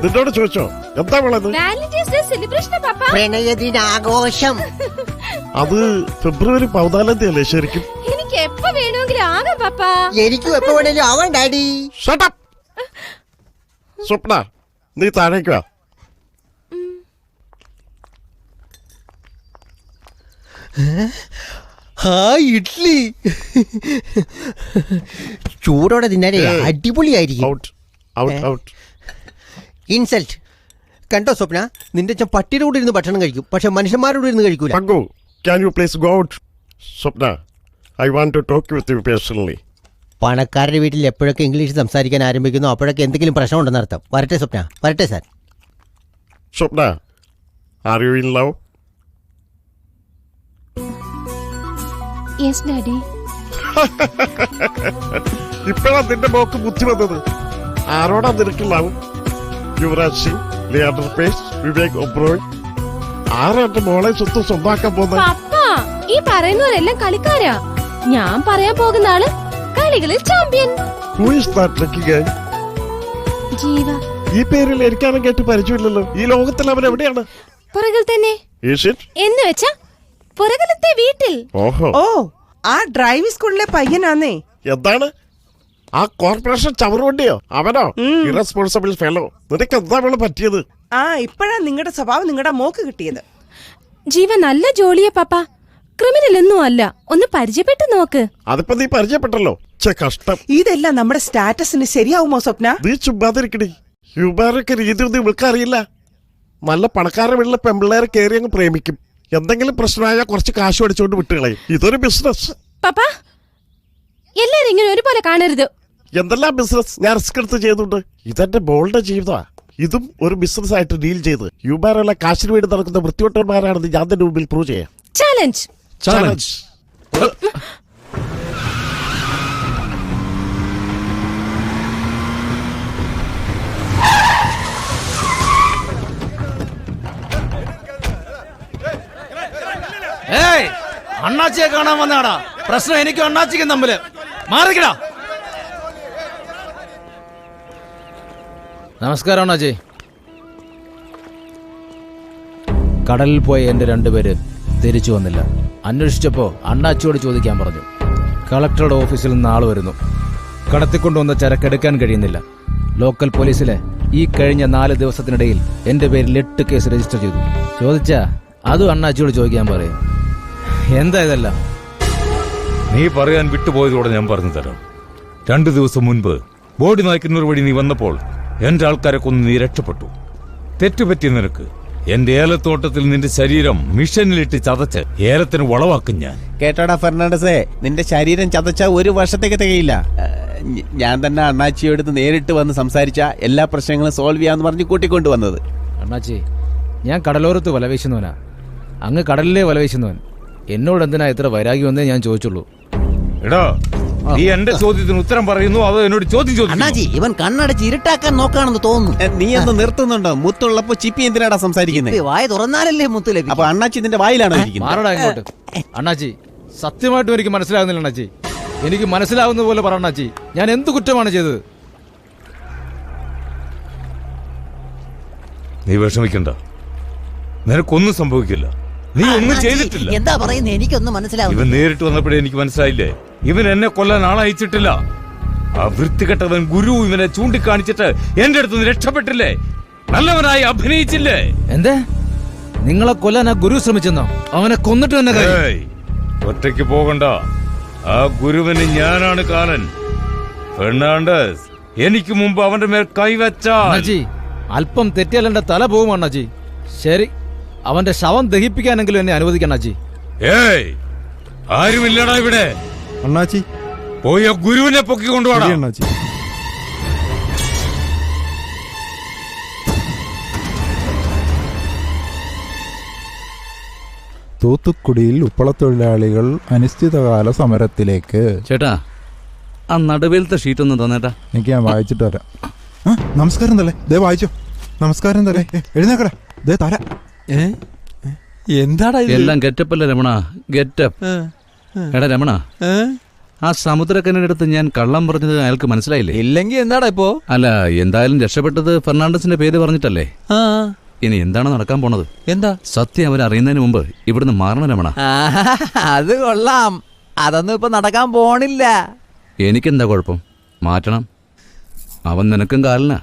നിന്നോട് ചോദിച്ചോ എന്താ വേണ്ടത്? പ്രണയദിനാഘോഷം അത് ഫെബ്രുവരി 14 തീയതി അല്ലേ ശരിക്കും? എനിക്ക് എപ്പോ വേണമെങ്കിലും ആകാം പാപ്പാ. എനിക്കും എപ്പോ വേണേലും ആവാം ഡാഡി. സ്വപ്ന നീ താഴേക്ക് വാ. ഇഡ്ലി ചൂടോടെ തിന്നാലേ അടിപൊളിയായിരിക്കും. ഇൻസൾട്ട് കണ്ടോ സ്വപ്ന, നിന്റെ അച്ഛൻ പട്ടിയുടെ കൂടെ ഇരുന്ന് ഭക്ഷണം കഴിക്കും, പക്ഷെ മനുഷ്യന്മാരോട് ഇരുന്ന് കഴിക്കൂല. സ്വപ്ന, I want to talk with you personally. പണക്കാരുടെ വീട്ടിൽ എപ്പോഴൊക്കെ ഇംഗ്ലീഷ് സംസാരിക്കാൻ ആരംഭിക്കുന്നു അപ്പോഴൊക്കെ എന്തെങ്കിലും പ്രശ്നം ഉണ്ടെന്ന് അർത്ഥം. വരട്ടെ സ്വപ്ന, വരട്ടെ sir. Swapna, are you in love? Yes, Daddy. ഇപ്പഴാ നിന്റെ മോക്ക് ബുദ്ധി വന്നത്. ആരോടാ നിനക്ക് ലവ്? യുവരാജ് സിംഗ്, ലിയാണ്ടർ പേസ്, വിവേക് ഒബ്രോയ്, ആരാ എന്റെ മോളെ സ്വന്തമാക്കാൻ പോകുന്നത്? പപ്പാ, ഈ പറയുന്നവരെല്ലാം കളിക്കാരാ. ഞാൻ പറയാൻ പോകുന്ന ആള് കളികളിൽ champion. Who is that lucky guy? ജീവ. ഈ പേരിൽ എനിക്കാരും കേട്ട് പരിചയമില്ലല്ലോ. ഈ ലോകത്തിൽ അവൻ എവിടെയാണ്? പുറകിൽ തന്നെ. എന്ന് വെച്ചാ പുറകിലത്തെ വീട്ടിൽ. ഓഹോ, ഓ, ആ ഡ്രൈവിംഗ് സ്കൂളിലെ പയ്യനാന്നേ. എന്താണ് ആ കോർപ്പറേഷൻ ചവറുവണ്ടിയോ? അവനോ? Irresponsible fellow. നിനക്ക് എന്താ വേണം പറ്റിയത്? ഇപ്പഴാ നിങ്ങളുടെ സ്വഭാവം നിങ്ങളുടെ മോക്ക് കിട്ടിയത്. ജീവ നല്ല ജോലിയാ പാപ്പ, ക്രിമിനൽ ഒന്നും അല്ല. ഒന്ന് പരിചയപ്പെട്ട് നോക്ക്. അതിപ്പോ നീ പരിചയപ്പെട്ടല്ലോ. കഷ്ടം. ഇതെല്ലാം നമ്മുടെ സ്റ്റാറ്റസിന് ശരിയാവുമോ സ്വപ്ന? നീ ചുമ്മാതിരിക്കടി. യുവാരൊക്കെ രീതി ഒന്നും ഇവൾക്കറിയില്ല. നല്ല പണക്കാരുടെ വീട്ടിലെ പെമ്പിള്ളേരെ കയറി അങ്ങ് പ്രേമിക്കും. എന്തെങ്കിലും പ്രശ്നമായാൽ കുറച്ച് കാശ് അടിച്ചോണ്ട് വിട്ടുകളയും. ഇതൊരു ബിസിനസ്. പാപ്പ, എല്ലാരും ഇങ്ങനെ ഒരുപോലെ കാണരുത്. എന്തെല്ലാം ബിസിനസ് ഞാൻ റിസ്ക് എടുത്ത് ചെയ്തുണ്ട്. ഇതെന്റെ മോളുടെ ജീവിതമാ. ഇതും ഒരു ബിസിനസ് ആയിട്ട് ഡീൽ ചെയ്ത് യുവാരെല്ലാം കാശിന് വേണ്ടി നടക്കുന്ന വൃത്തിയോട്ടന്മാരാണെന്ന് ഞാൻ തന്നെ മുമ്പിൽ പ്രൂവ് ചെയ്യാം. ചാലഞ്ച്. അണ്ണാച്ചിയെ കാണാൻ വന്നാടാ. പ്രശ്നം എനിക്കും അണ്ണാച്ചിക്കും തമ്മില്. മാറിക്കടാ. നമസ്കാരം അണ്ണാച്ചി. കടലിൽ പോയ എന്റെ രണ്ടുപേര് തിരിച്ചു വന്നില്ല. അന്വേഷിച്ചപ്പോ അണ്ണാച്ചിയോട് ചോദിക്കാൻ പറഞ്ഞു. കളക്ടറുടെ ഓഫീസിൽ നിന്ന് ആള് വരുന്നു. കടത്തിക്കൊണ്ടുവന്ന ചരക്കെടുക്കാൻ കഴിയുന്നില്ല. ലോക്കൽ പോലീസിലെ ഈ കഴിഞ്ഞ 4 ദിവസത്തിനിടയിൽ എന്റെ പേരിൽ 8 കേസ് രജിസ്റ്റർ ചെയ്തു. ചോദിച്ചാ അതും അണ്ണാച്ചിയോട് ചോദിക്കാൻ പറയും. എന്താ ഇതെല്ലാം? നീ പറയാൻ വിട്ടുപോയതോടെ ഞാൻ പറഞ്ഞു തരാം. 2 ദിവസം മുൻപ് ബോഡി നായ്ക്കുന്നൊരു വഴി നീ വന്നപ്പോൾ എന്റെ ആൾക്കാരെ കൊന്ന് നീ രക്ഷപ്പെട്ടു. തെറ്റുപറ്റിയ നിനക്ക് എന്റെ ഏലത്തോട്ടത്തിൽ നിന്റെ ശരീരം മിഷനിലിട്ട് ചതച്ച് ഏലത്തിന് വളവാക്കും ഞാൻ. കേട്ടോടാ ഫെർണാണ്ടസേ, നിന്റെ ശരീരം ചതച്ച 1 വർഷത്തേക്ക് തികയില്ല. ഞാൻ തന്നെ അണ്ണാച്ചിയോട് നേരിട്ട് വന്ന് സംസാരിച്ച എല്ലാ പ്രശ്നങ്ങളും സോൾവ് ചെയ്യാന്ന് പറഞ്ഞ് കൂട്ടിക്കൊണ്ടുവന്നത്. അണ്ണാച്ചി, ഞാൻ കടലോരത്ത് വലവീശുന്നവനാ. അങ്ങ് കടലിലെ വലവീശുന്നവൻ. എന്നോട് എന്തിനാ ഇത്ര വൈരാഗ്യം ഞാൻ ചോദിച്ചുള്ളൂ. എടാ, നീ എന്റെ ചോദ്യത്തിന് ഉത്തരം പറയുന്നു, അത് എന്നോട് ചോദ്യം. അണ്ണാജി, ഇവൻ കണ്ണടച്ച് ഇരുട്ടാക്കാൻ നോക്കാണെന്ന് തോന്നുന്നു. നീ ഒന്ന് നിർത്തുന്നുണ്ടോ? മുത്തുള്ളപ്പോ ചിപ്പി എന്തിനാടാ സംസാരിക്കുന്നത്? വായ തുറന്നാലല്ലേ മുത്തു ലഭിക്കും. അപ്പൊ അണ്ണാച്ചി നിന്റെ വായിലാണോ ഇരിക്കുന്നത്? മാറടാ ഇങ്ങോട്ട്. അണ്ണാച്ചി, സത്യമായിട്ടും എനിക്ക് മനസ്സിലാകുന്നില്ല അണ്ണാച്ചി. എനിക്ക് മനസ്സിലാവുന്ന പോലെ പറ അണ്ണാച്ചി, ഞാൻ എന്ത് കുറ്റമാണ് ചെയ്തത്? നീ വിഷമിക്കണ്ട, നിനക്കൊന്നും സംഭവിക്കില്ല. നീ ഒന്നും ചെയ്തിട്ടില്ല. എന്താ പറയുന്നത്? എനിക്കൊന്നും മനസ്സിലാവും. ഇവൻ നേരിട്ട് വന്നപ്പോഴേ എനിക്ക് മനസ്സിലായില്ലേ, ഇവൻ എന്നെ കൊല്ലാൻ ആളയച്ചിട്ടില്ല. ആ വൃത്തികെട്ടവൻ ഗുരു ഇവനെ ചൂണ്ടിക്കാണിച്ചിട്ട് എന്റെ അടുത്ത് രക്ഷപ്പെട്ടില്ലേ, നല്ലവനായി അഭിനയിച്ചില്ലേ? എന്താ നിങ്ങളെ കൊല്ലാൻ ആ ഗുരു ശ്രമിച്ചെന്നോ? അവനെ കൊന്നിട്ട് തന്നെ ഒറ്റയ്ക്ക് പോകണ്ട. ആ ഗുരുവിന് ഞാനാണ് കാലൻ. ഫെർണാണ്ടസ്, എനിക്ക് മുമ്പ് അവന്റെ മേൽ കൈവച്ചാൽ അല്പം തെറ്റിയാൽ എന്റെ തല പോകും അണ്ണാജി. ശരി, അവന്റെ ശവം ദഹിപ്പിക്കാനെങ്കിലും എന്നെ അനുവദിക്കണം അണ്ണാജി. ഏയ്, ആരുമില്ലടാ ഇവിടെ. അണ്ണാച്ചി, പോയ ഗുരുവിനെ പൊക്കി കൊണ്ടുപോടാ. അണ്ണാച്ചി, തൂത്തുക്കുടിയിൽ ഉപ്പളത്തൊഴിലാളികൾ അനിശ്ചിതകാല സമരത്തിലേക്ക്. ചേട്ടാ, ആ നടുവിലത്തെ ഷീറ്റ് ഒന്ന് തന്നേട്ടാ. എനിക്ക് ഞാൻ വായിച്ചിട്ട് വരാം. നമസ്കാരം തല്ലേ, ദേ വായിച്ചോ. നമസ്കാരം തരേ. എഴുന്നേക്കടാ, ദേ തര. എന്താടാ എല്ലാം ഗെറ്റപ്പല്ലേ രമണ, ഗെറ്റപ്പ്. എടാ രമണ, ആ സമുദ്രക്കനടുത്ത് ഞാൻ കള്ളം പറഞ്ഞത് അയാൾക്ക് മനസ്സിലായില്ലേ? ഇല്ലെങ്കിൽ എന്താടാ ഇപ്പോ? അല്ല, എന്തായാലും രക്ഷപ്പെട്ടത് ഫെർണാണ്ടസിന്റെ പേര് പറഞ്ഞിട്ടല്ലേ. ഇനി എന്താണ് നടക്കാൻ പോണത്? എന്താ സത്യം അവർ അറിയുന്നതിന് മുമ്പ് ഇവിടുന്ന് മാറണം രമണ. അത് കൊള്ളാം. അതൊന്നും ഇപ്പൊ നടക്കാൻ പോണില്ല. എനിക്കെന്താ കുഴപ്പം? മാറ്റണം. അവൻ നിനക്കും കാലനാ.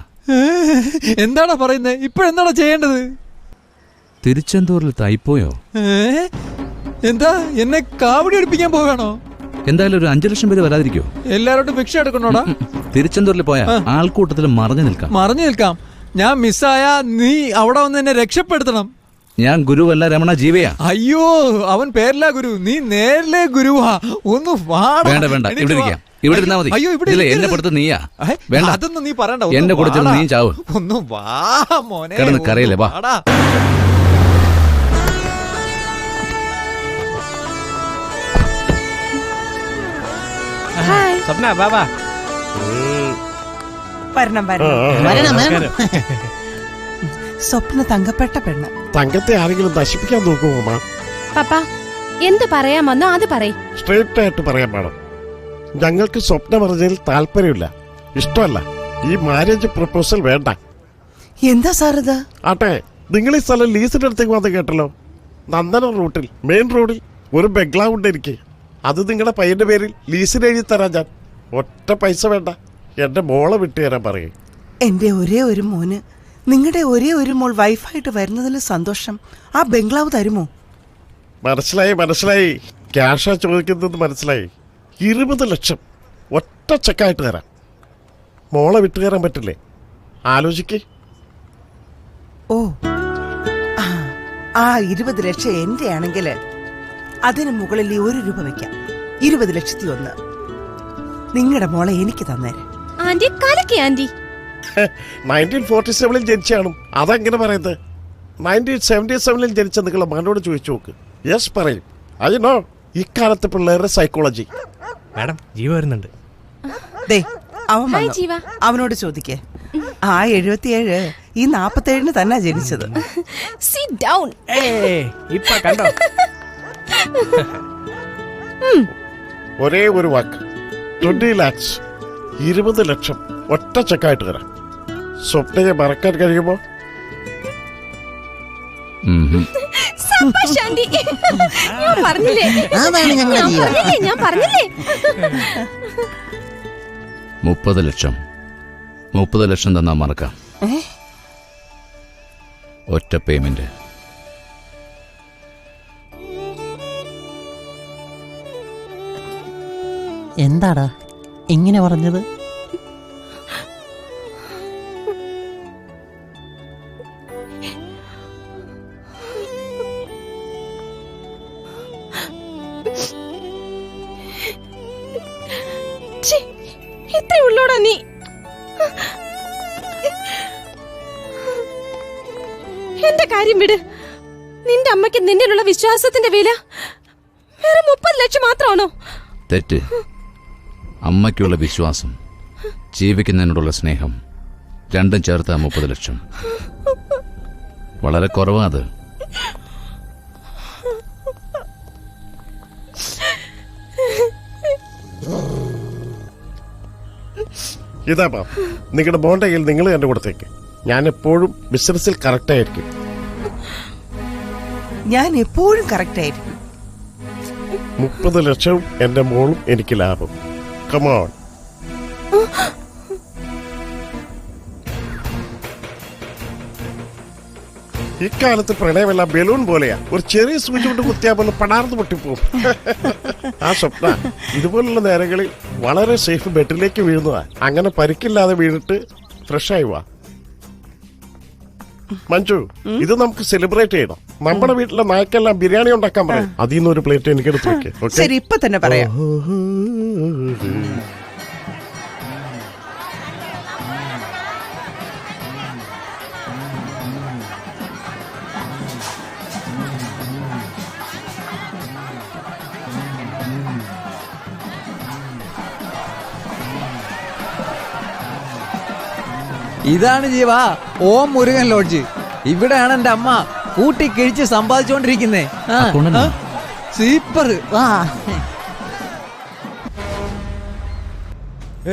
എന്താടാ പറയുന്നേ? ഇപ്പഴെന്താടാ ചെയ്യേണ്ടത്? തിരുച്ചെന്തൂരിൽ തൈപ്പോയോ? എന്താ എന്നെ കാവടി എടുപ്പിക്കാൻ പോവാണോ? എന്തായാലും ഒരു 5 ലക്ഷം പേര് വരാതിരിക്കോ? എല്ലാരോട്ടും ഭിക്ഷ എടുക്കണോടാ? തിരുച്ചെന്തൂരിൽ പോയാ ആൾക്കൂട്ടത്തിൽ മറഞ്ഞു നിൽക്കാം. മറഞ്ഞു നിൽക്കാം. ഞാൻ മിസ്സായ നീ അവിടെ വന്ന് എന്നെ രക്ഷപ്പെടുത്തണം. ഞാൻ ഗുരുവല്ല രമണ, ജീവയാ. അയ്യോ, അവൻ പേരില്ല ഗുരു, നീ നേരിലെ ഗുരുവാ. ഒന്ന് വാടാ. വേണ്ട വേണ്ട, ഇവിടെ ഇരിക്കാം. ഇവിടെ ഇരുന്നാ മതി. അയ്യോ, ഇവിടെ എന്നെ കൊടുത്ത് നീയാ. വേണ്ട, അതൊന്നും നീ പറയണ്ട. എന്നെ കൊടുത്ത് നീ ചാവ്. ഒന്ന് വാ മോനെ. കിടന്ന് കരയില്ലേ, വാ. സ്വപ്ന ബാബാ. വരണം സ്വപ്ന തങ്കപ്പെട്ട പെണ്ണ്. തങ്കത്തെ ആരെങ്കിലും നശിപ്പിക്കാൻ നോക്കുമോ അമ്മ? പപ്പ എന്ത് പറയാമെന്നോ അത് പറയും. സ്ട്രേറ്റ് ആയിട്ട് പറയാൻ വേണം. ഞങ്ങൾക്ക് സ്വപ്ന പറഞ്ഞതിൽ താല്പര്യമില്ല, ഇഷ്ടമല്ല. ഈ മാരേജ് പ്രപ്പോസൽ വേണ്ട. എന്താ സാർ ഇത്? ആട്ടെ, നിങ്ങൾ ഈ സ്ഥലം ലീസിന്റെ അടുത്തേക്ക് വന്ന് കേട്ടല്ലോ. നന്ദനം റൂട്ടിൽ മെയിൻ റോഡിൽ ഒരു ബംഗ്ലാവ് ഉണ്ട് എനിക്ക്. അത് നിങ്ങളുടെ പയ്യന്റെ പേരിൽ ലീസിന് എഴുതി തരാൻ ഞാൻ. ഒറ്റ പൈസ വേണ്ട, എന്റെ മോളെ വിട്ടുതരാൻ പറയും. എന്റെ ഒരേ ഒരു മോന് നിങ്ങളുടെ ഒരേ ഒരു മോൾ വൈഫായിട്ട് വരുന്നതിൽ സന്തോഷം. ആ ബംഗ്ലാവ് തരുമോ? മനസ്സിലായി. ക്യാഷാ ചോദിക്കുന്നത് മനസ്സിലായി. 20 ലക്ഷം ഒറ്റ ചെക്കായിട്ട് തരാം. മോളെ വിട്ടുകയറാൻ പറ്റില്ലേ? ആലോചിക്കേ. ഓ, ആ 20 ലക്ഷം എന്റെ ആണെങ്കിൽ അതിന് മുകളിൽ 1 രൂപ വെക്കാം. 20,01,000 നിങ്ങളുടെ മോളെ എനിക്ക് തന്നേരെ. ആന്റി കലക്കി ആന്റി. 1947 ജനിച്ചാണ്. അതെങ്ങനെ പറയുന്നത്? 1977 ജനിച്ച നിങ്ങളെ മകനോട് ചോദിച്ചു നോക്ക്. യെസ് പറയും. അതിനോ ഇക്കാലത്തെ പിള്ളേരുടെ സൈക്കോളജി. മാഡം ജീവ വരുന്നുണ്ട്. അവൻ വന്നു. അവനോട് ചോദിക്കേ. ആ 77 ഈ 47 തന്നെ ജനിച്ചത്. Sit down. ഇപ്പൊ കണ്ടോ? ഒരേ ഒരു വാക്ക്, 20 lakhs, 20 ലക്ഷം ഒറ്റ ചെക്കായിട്ട് തരാം. സ്വപ്നയെ മറക്കാൻ കഴിയുമോ? ഞാൻ പറഞ്ഞില്ലേ. 30 ലക്ഷം 30 ലക്ഷം തന്നാ മറക്കാം. ഒറ്റ പേയ്മെന്റ്. എന്താടാ ഇങ്ങനെ പറഞ്ഞത്? ഇത്രയുള്ളോടാ നീ? എന്റെ കാര്യം വിട്. നിന്റെ അമ്മയ്ക്ക് നിന്നിലുള്ള വിശ്വാസത്തിന്റെ വില വേറെ 30 ലക്ഷം മാത്രമാണോ? തെറ്റ്. അമ്മയ്ക്കുള്ള വിശ്വാസം, ജീവിക്കുന്നതിനോടുള്ള സ്നേഹം, രണ്ടും ചേർത്ത 30 ലക്ഷം. വളരെ കുറവാ അത്. ഇതാ പാ, നിങ്ങളുടെ ബോണ്ടയിൽ നിങ്ങൾ എന്റെ കൊടുത്തേക്ക്. ഞാൻ എപ്പോഴും ബിസിനസ്സിൽ കറക്റ്റ് ആയിരിക്കും. ഞാൻ എപ്പോഴും കറക്റ്റ് ആയിരിക്കും. 30 ലക്ഷവും എന്റെ മോളും എനിക്ക് ലാഭം. കമോൺ. ഇക്കാലത്ത് പ്രണയമെല്ലാം ബലൂൺ പോലെയാ. ഒരു ചെറിയ സൂചി കൊണ്ട് കുത്തിയാ പോലെ പടാർന്ന് പൊട്ടിപ്പോവും. ആ സ്വപ്ന ഇതുപോലുള്ള നേരങ്ങളിൽ വളരെ സേഫ് ബെഡിലേക്ക് വീഴുന്നതാ. അങ്ങനെ പരിക്കില്ലാതെ വീണിട്ട് ഫ്രഷ് ആയി വാ. മഞ്ജു, ഇത് നമുക്ക് സെലിബ്രേറ്റ് ചെയ്യണം. നമ്മുടെ വീട്ടിലെ നായ്ക്കെല്ലാം ബിരിയാണി ഉണ്ടാക്കാൻ പറയും. അതിൽ നിന്ന് ഒരു പ്ലേറ്റ് എനിക്ക് എടുത്ത് വെക്ക്. ശരി, ഇപ്പൊ തന്നെ പറയാം. ഇതാണ് ജീവ ഓം മുരുകൻ ലോഡ്ജ്. ഇവിടെയാണ് എന്റെ അമ്മ കൂട്ടി കിഴിച്ച് സമ്പാദിച്ചോണ്ടിരിക്കുന്നേ. സൂപ്പർ.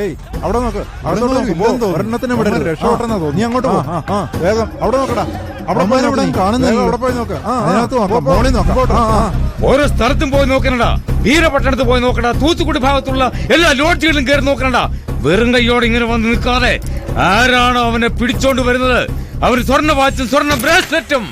ഏയ് അവിടെ നോക്ക്, അവിടെ നോക്ക്, ഒരെണ്ണത്തിന് വിടരുത്, രക്ഷപ്പെട്ടെന്നാ തോന്നുന്നു. നീ അങ്ങോട്ട് പോ, വേഗം അവിടെ നോക്കടാ. അവിടെ കാണുന്നില്ല, അവിടെ പോയി നോക്ക്. അതിനകത്ത് നോക്കാം, മോളിൽ നോക്കാം. ഓരോ സ്ഥലത്തും പോയി നോക്കണടാ. വീരപട്ടണത്ത് പോയി നോക്കടാ. തൂത്തുക്കുടി ഭാഗത്തുള്ള എല്ലാ ലോഡ്ജുകളിലും കയറി നോക്കണടാ. വെറും കൈയോടെ ഇങ്ങനെ വന്ന് നിൽക്കാതെ ആരാണോ അവനെ പിടിച്ചോണ്ട് വരുന്നത് അവന് സ്വർണ്ണ വാച്ചും സ്വർണ്ണ ബ്രേസ്ലെറ്റും